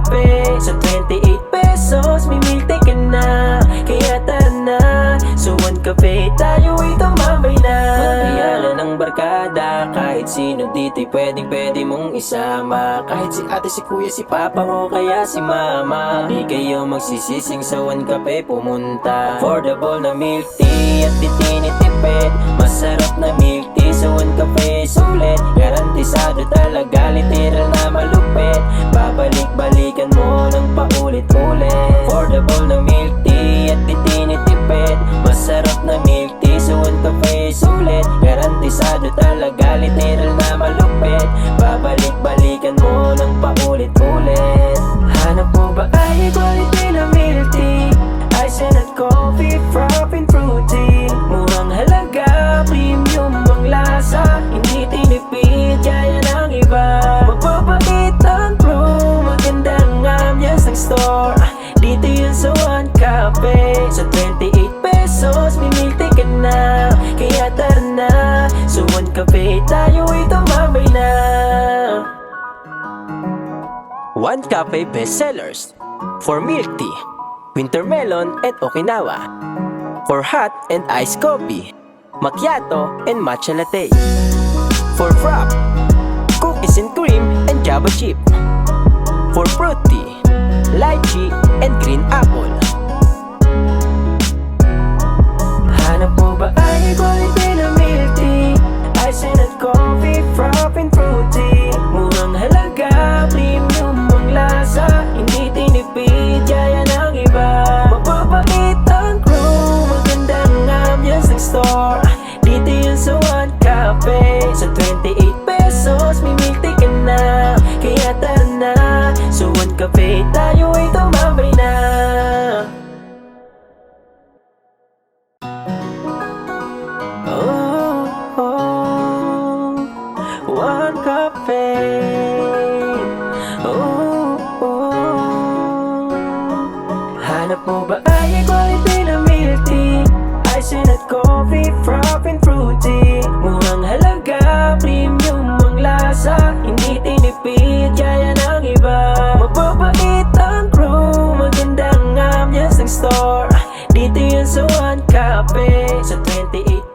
Cafe. Sa 28 pesos, may milk tea ka na. Kaya tara na, sa One Cafe tayo'y tumambay na. Magbiyalan ng barkada, kahit sino dito'y pwede mong isama. Kahit si ate, si kuya, si papa o kaya si mama, di kayo magsisising sa One Cafe pumunta. Affordable na milk tea at di tinitipid. Masarap na milk tea sa One Cafe, sulit. Garantisado talaga, literal na malupit. Babalik-balikan mo ng paulit-ulit. Affordable na milk tea at di tinitipid. Masarap na milk tea sa One Cafe, sulit. Garantisado talaga, literal na malupit. Babalik-balikan mo ng paulit-ulit. Hanap mo ba ay quality na milk tea? Ice and coffee, frap and fruity. Murang halaga, premium ang lasa. Hindi tinipid, kaya ng iba. Magpapakit ang crew, magandang ambience ng store. Dito yun sa One Cafe. Sa 28 pesos, may milk tea ka na. Kaya tara na, sa One Cafe tayo'y tumambay na. One Cafe bestsellers for milk tea, winter melon and Okinawa. For hot and iced coffee, macchiato and matcha latte. For frap, cookies and cream and java chip. For fruity, lychee and green apple. Hanap mo ba ay quality na milk tea? Ice and coffee, frap and fruity. Murang halaga, premium ang lasa. Hindi tinipid, kaya ng iba. Mapapakit ang crew, magandang ambience ng store. Dito yun sa One Cafe. Sa 28 pesos, may milk tea ka na. Kaya tara na, sa One Cafe tayo'y tumambay na. One Cafe. Hanap mo ba ay quality na milk tea? Ice and coffee, frap and fruity. Murang halaga, premium ang lasa. Hindi tinipid, kaya ng iba. Mapapait ang crew, magandang ambience ng store. Dito yun sa One Cafe. Sa 28